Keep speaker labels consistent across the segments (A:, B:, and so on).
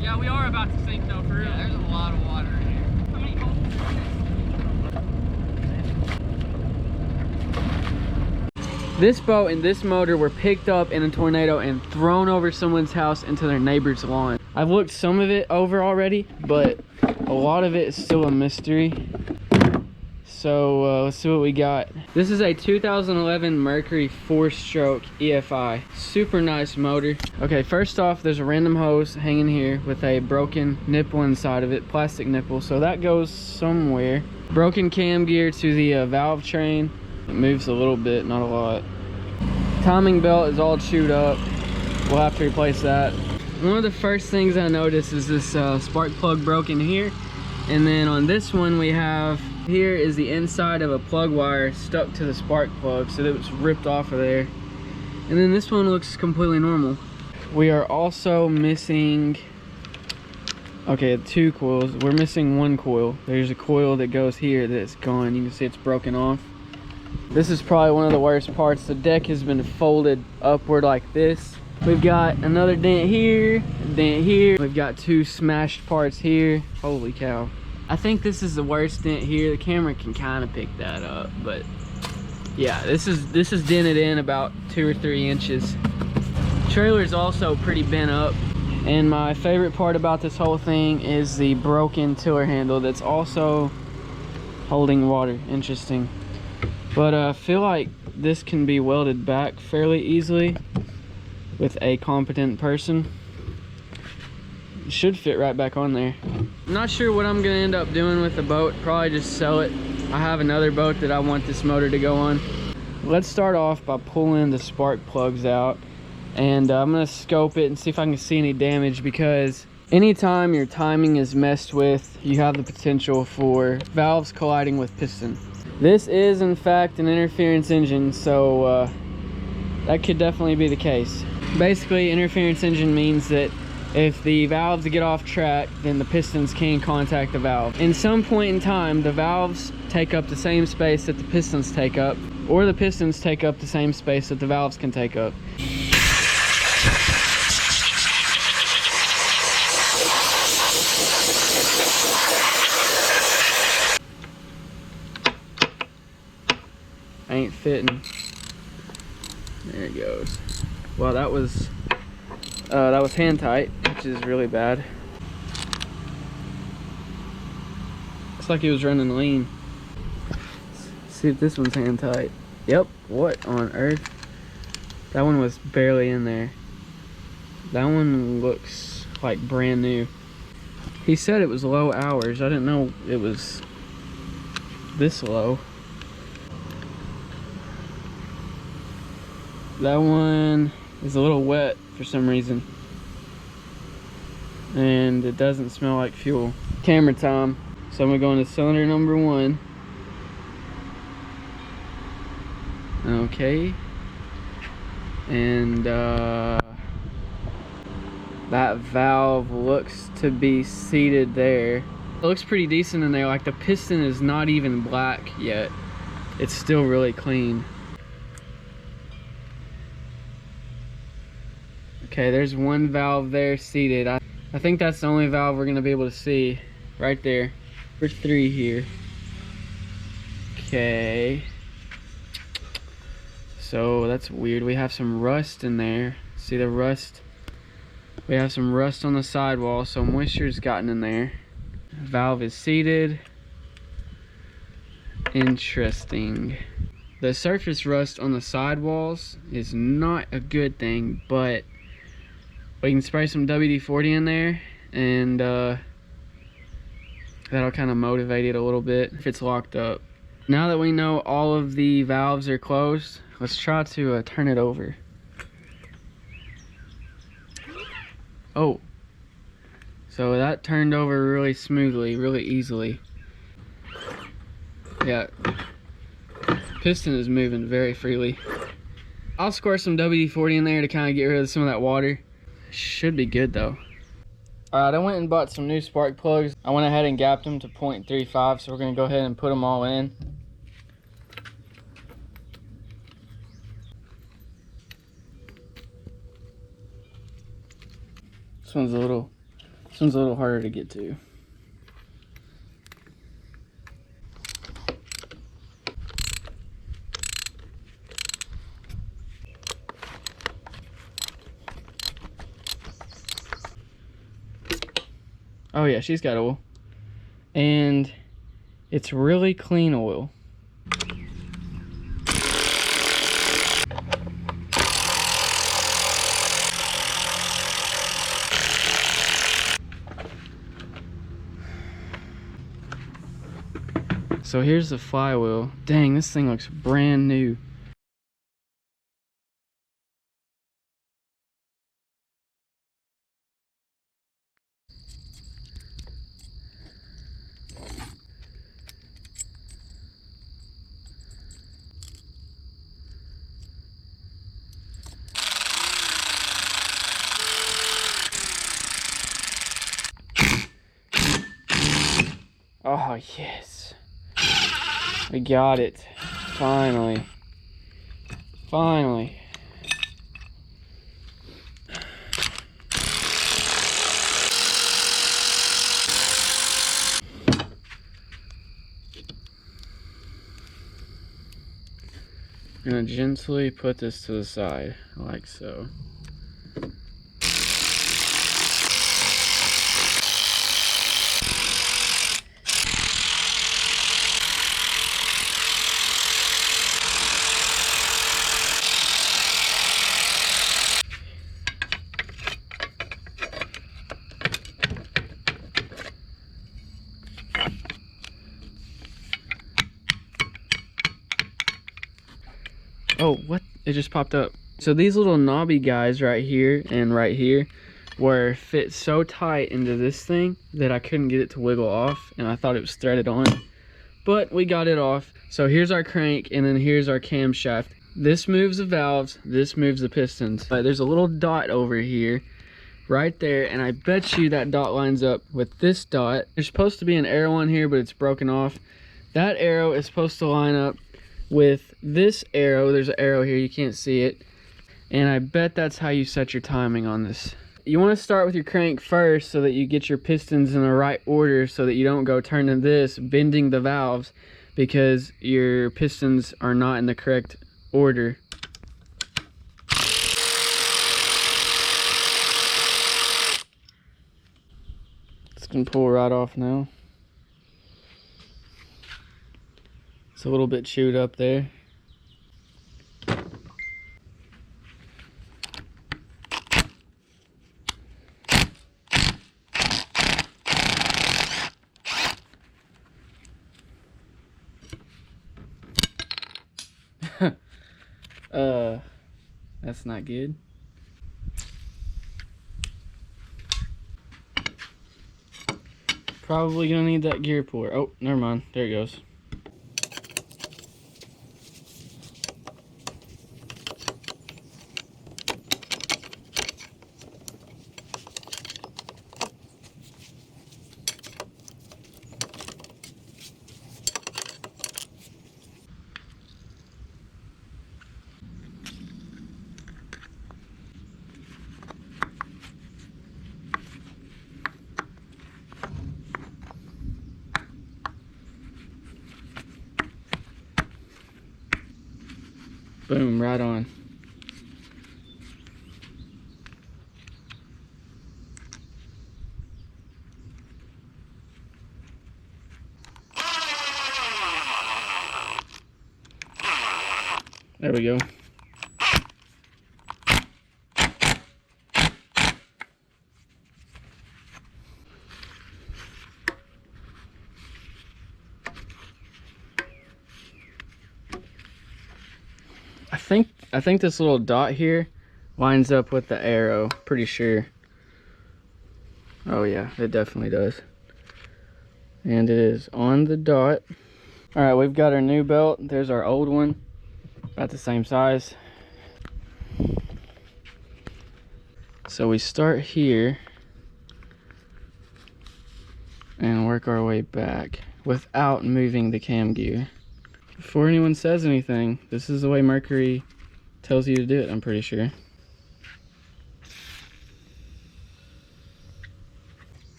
A: Yeah, we are about to sink though, for real.
B: Yeah, there's a lot of water in here.
A: How many holes? This boat and this motor were picked up in a tornado and thrown over someone's house into their neighbor's lawn. I've looked some of it over already, but a lot of it is still a mystery. So let's see what we got. This is a 2011 Mercury 4-stroke EFI. Super nice motor. Okay, first off, there's a random hose hanging here with a broken nipple inside of it, plastic nipple, so that goes somewhere. Broken cam gear to the valve train. It moves a little bit, not a lot. Timing belt is all chewed up. We'll have to replace that. One of the first things I noticed is this spark plug broken here. And then on this one we have, here is the inside of a plug wire stuck to the spark plug, so that it was ripped off of there. And then this one looks completely normal. We are also missing, okay, 2 coils. We're missing 1 coil. There's a coil that goes here that's gone. You can see it's broken off. This is probably one of the worst parts. The deck has been folded upward like this. We've got another dent here, a dent here. We've got 2 smashed parts here. Holy cow. I think this is the worst dent here. The camera can kind of pick that up, but yeah, this is dented in about 2 or 3 inches. Trailer's also pretty bent up. And my favorite part about this whole thing is the broken tiller handle that's also holding water. Interesting. But I feel like this can be welded back fairly easily with a competent person. It should fit right back on there. I'm not sure what I'm gonna end up doing with the boat. Probably just sell it. I have another boat that I want this motor to go on. Let's start off by pulling the spark plugs out, and I'm gonna scope it and see if I can see any damage, because anytime your timing is messed with, you have the potential for valves colliding with piston. This is in fact an interference engine, so that could definitely be the case. Basically, interference engine means that if the valves get off track, then the pistons can contact the valve. In some point in time, the valves take up the same space that the pistons take up, or the pistons take up the same space that the valves can take up. Ain't fitting. There it goes. Well, that was hand tight, which is really bad. Looks like it was running lean. Let's see if this one's hand tight. Yep. What on earth? That one was barely in there. That one looks like brand new. He said it was low hours. I didn't know it was this low. That one is a little wet for some reason, and it doesn't smell like fuel. Camera time. So I'm gonna go into cylinder number 1. Okay, and that valve looks to be seated there. It looks pretty decent in there. Like, the piston is not even black yet. It's still really clean. Okay, there's 1 valve there seated. I think that's the only valve we're gonna be able to see right there. There's 3 here. Okay. So that's weird. We have some rust in there. See the rust? We have some rust on the sidewall, so moisture's gotten in there. Valve is seated. Interesting. The surface rust on the sidewalls is not a good thing, but we can spray some WD-40 in there, and that'll kind of motivate it a little bit if it's locked up. Now that we know all of the valves are closed, let's try to turn it over. Oh, so that turned over really smoothly, really easily. Yeah, piston is moving very freely. I'll squirt some WD-40 in there to kind of get rid of some of that water. Should be good though. Alright, I went and bought some new spark plugs. I went ahead and gapped them to 0.35, so we're going to go ahead and put them all in. This one's a little This one's a little harder to get to. Oh yeah, she's got oil. And it's really clean oil. So here's the flywheel. Dang, this thing looks brand new. Oh yes, we got it. Finally. Finally. I'm gonna gently put this to the side, like so. Oh, what? It just popped up. So these little knobby guys right here and right here were fit so tight into this thing that I couldn't get it to wiggle off, and I thought it was threaded on. But we got it off. So here's our crank, and then here's our camshaft. This moves the valves, this moves the pistons. But there's a little dot over here, right there, and I bet you that dot lines up with this dot. There's supposed to be an arrow on here, but it's broken off. That arrow is supposed to line up with this arrow. There's an arrow here, you can't see it, and I bet that's how you set your timing on this. You want to start with your crank first so that you get your pistons in the right order, so that you don't go turning this, bending the valves, because your pistons are not in the correct order. It's gonna pull right off now. It's a little bit chewed up there. That's not good. Probably gonna need that gear puller. Oh, never mind. There it goes. Boom, right on. There we go. I think this little dot here lines up with the arrow, pretty sure. Oh yeah, it definitely does. And it is on the dot. All right, we've got our new belt. There's our old one, about the same size. So we start here and work our way back without moving the cam gear. Before anyone says anything, this is the way Mercury tells you to do it, I'm pretty sure.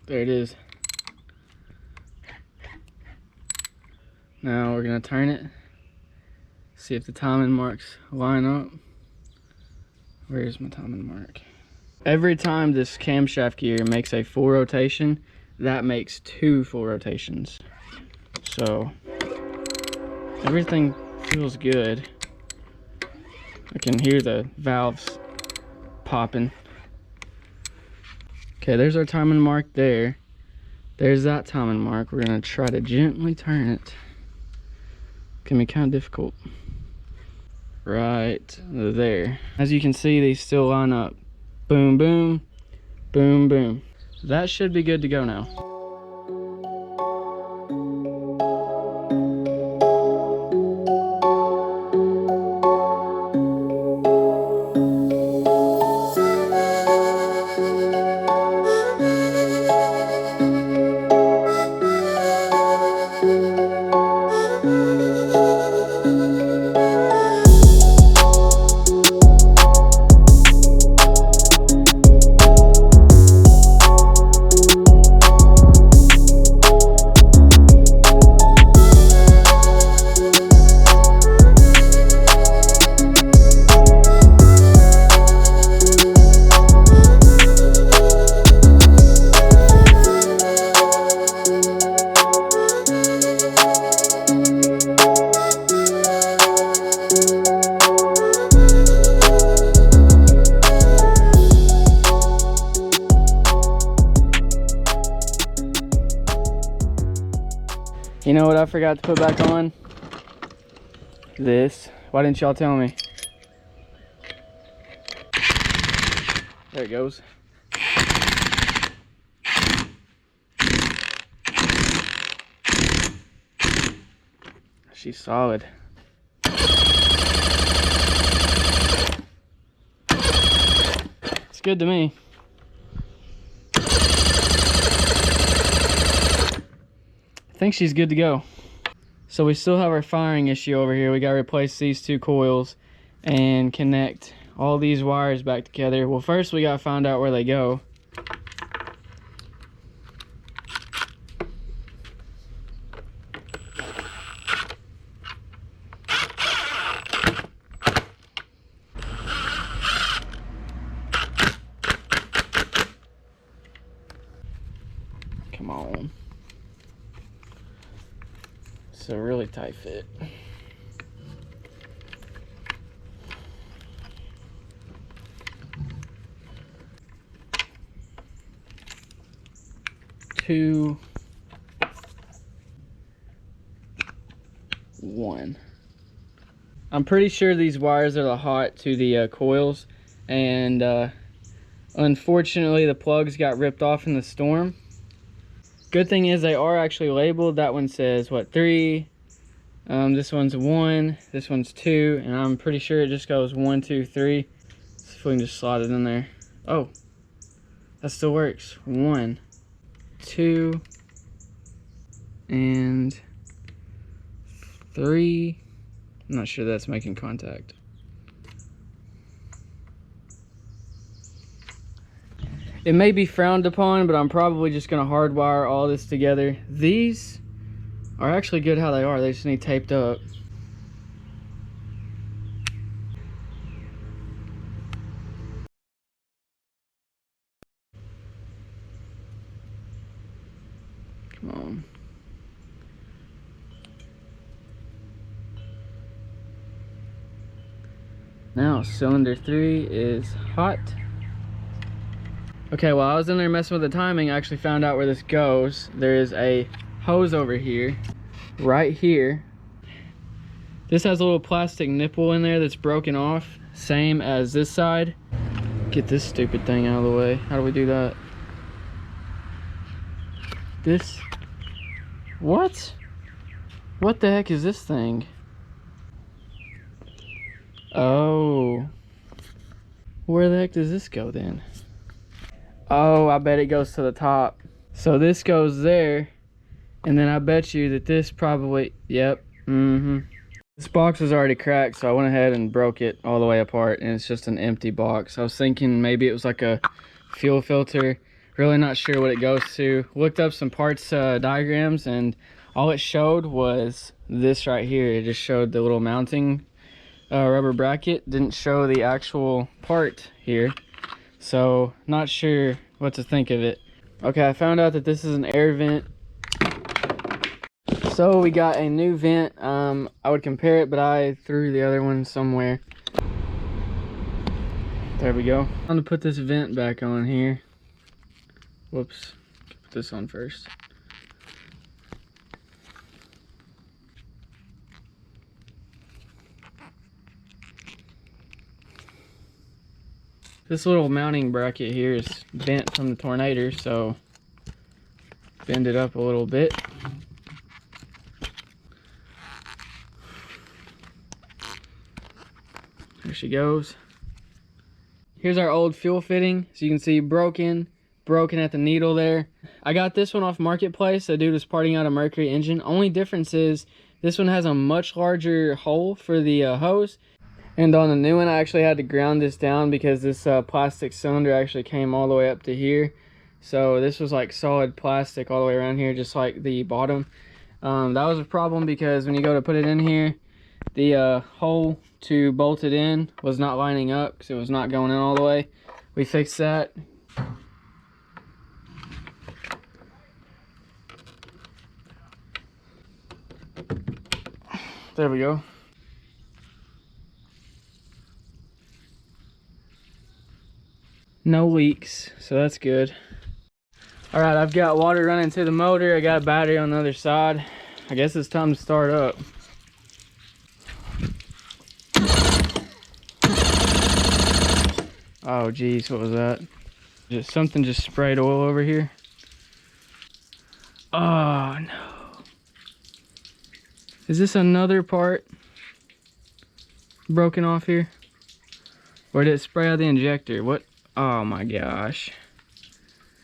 A: There it is. Now we're gonna turn it, see if the timing marks line up. Where's my timing mark? Every time this camshaft gear makes a full rotation, that makes 2 full rotations. So everything feels good. I can hear the valves popping. Okay, there's our timing mark there. There's that timing mark. We're gonna try to gently turn it. Can be kind of difficult. Right there. As you can see, these still line up. Boom, boom, boom, boom. That should be good to go now. You know what I forgot to put back on? This. Why didn't y'all tell me? There it goes. She's solid. It's good to me. I think she's good to go. So we still have our firing issue over here. We gotta replace these 2 coils and connect all these wires back together. Well, first we gotta find out where they go. Come on. It's a really tight fit. Two, one. I'm pretty sure these wires are the hot to the coils, and unfortunately the plugs got ripped off in the storm. Good thing is they are actually labeled. That one says what, 3, this one's 1, this one's 2, and I'm pretty sure it just goes 1, 2, 3. Let's see if we can just slide it in there. Oh, that still works. 1, 2, and 3. I'm not sure that's making contact. It may be frowned upon, but I'm probably just gonna hardwire all this together. These are actually good how they are. They just need taped up. Come on. Now cylinder 3 is hot. Okay, while I was in there messing with the timing, I actually found out where this goes. There is a hose over here, right here. This has a little plastic nipple in there that's broken off, same as this side. Get this stupid thing out of the way. How do we do that? This, what? What the heck is this thing? Oh, where the heck does this go then? Oh, I bet it goes to the top. So this goes there, and then I bet you that this probably, yep, This box is already cracked, so I went ahead and broke it all the way apart, and it's just an empty box. I was thinking maybe it was like a fuel filter Really not sure what it goes to. Looked up some parts diagrams, and all it showed was this right here. It just showed the little mounting rubber bracket, didn't show the actual part here. So not sure what to think of it. Okay, I found out that this is an air vent. So we got a new vent. I would compare it, but I threw the other one somewhere. There we go. I'm gonna put this vent back on here. Whoops, put this on first. This little mounting bracket here is bent from the tornado, so bend it up a little bit. There she goes. Here's our old fuel fitting. So you can see broken at the needle there. I got this one off Marketplace. A dude was parting out a Mercury engine. Only difference is this one has a much larger hole for the hose. And on the new one, I actually had to ground this down because this plastic cylinder actually came all the way up to here. So this was like solid plastic all the way around here, just like the bottom. That was a problem because when you go to put it in here, the hole to bolt it in was not lining up because it was not going in all the way. We fixed that. There we go. No leaks, so that's good. All right, I've got water running to the motor. I got a battery on the other side. I guess it's time to start up. Oh geez, what was that? Something just sprayed oil over here. Oh no. Is this another part broken off here? Or did it spray out the injector? What? Oh my gosh.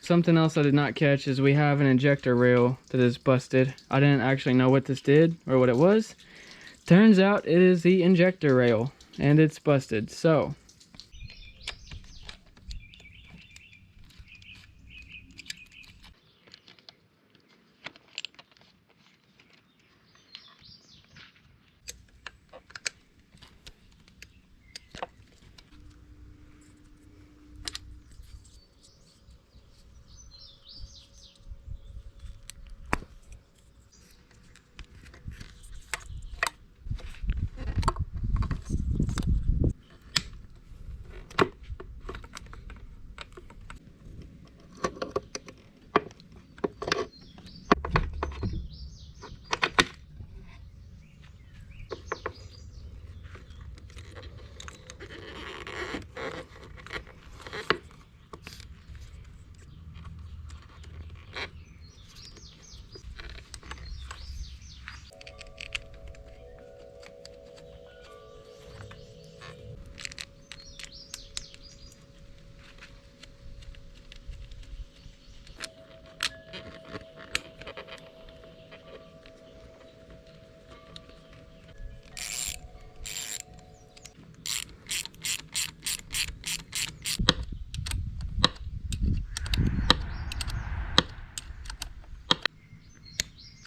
A: Something else I did not catch is we have an injector rail that is busted. I didn't actually know what this did or what it was. Turns out it is the injector rail and it's busted. So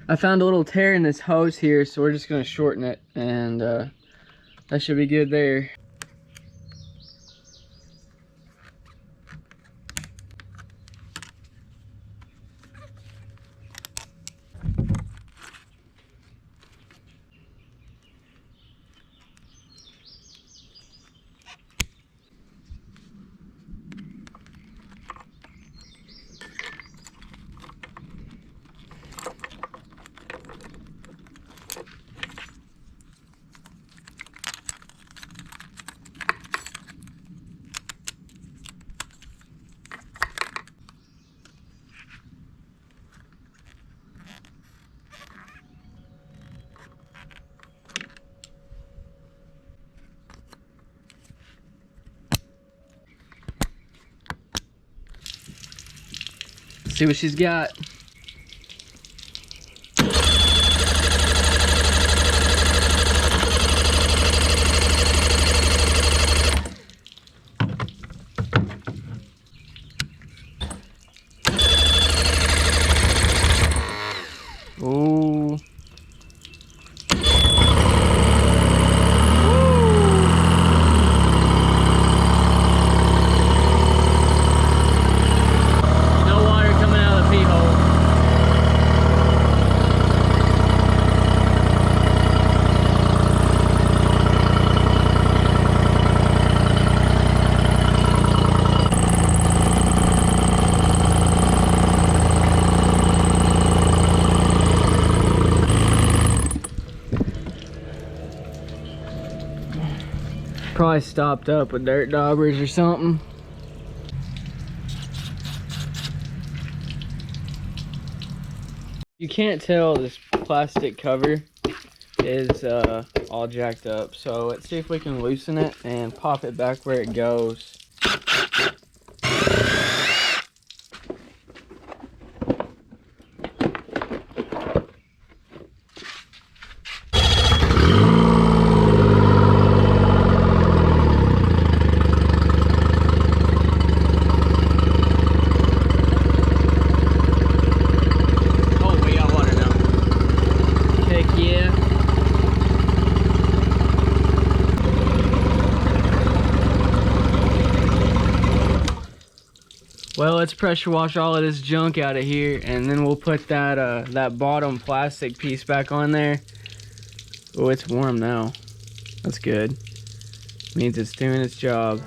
A: I found a little tear in this hose here, so we're just gonna shorten it, and that should be good there. See what she's got. Ooh. No water coming out of the pee hole. Probably stopped up with dirt daubers or something. You can't tell this plastic cover is all jacked up. So let's see if we can loosen it and pop it back where it goes. Well, let's pressure wash all of this junk out of here, and then we'll put that that bottom plastic piece back on there. Oh, it's warm now. That's good. Means it's doing its job.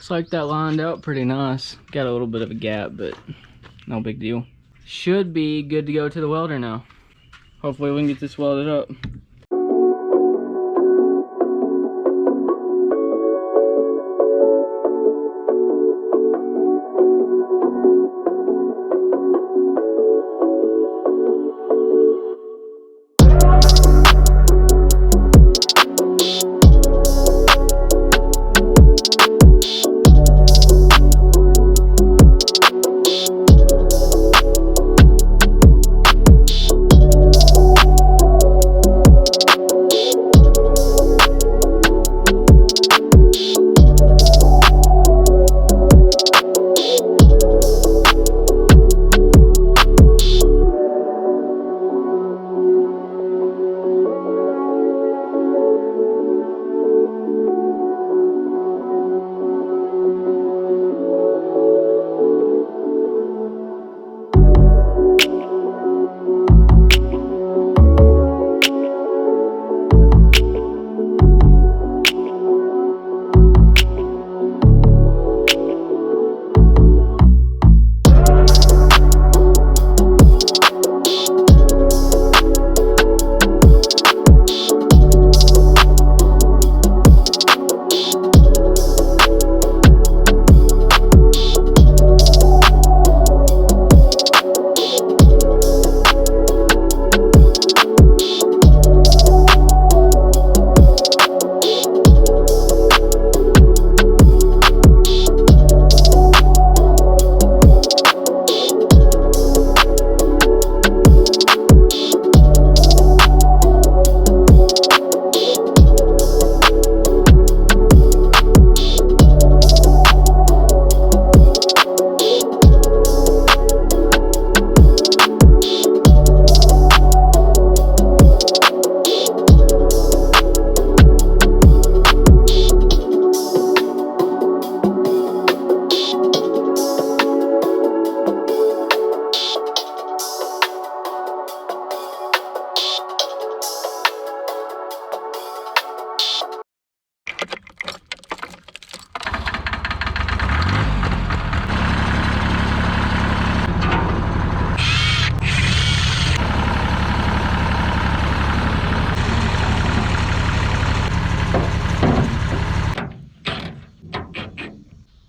A: Looks like that lined out pretty nice. Got a little bit of a gap, but no big deal. Should be good to go to the welder now. Hopefully we can get this welded up.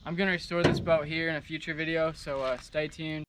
A: I'm gonna restore this boat here in a future video, so stay tuned.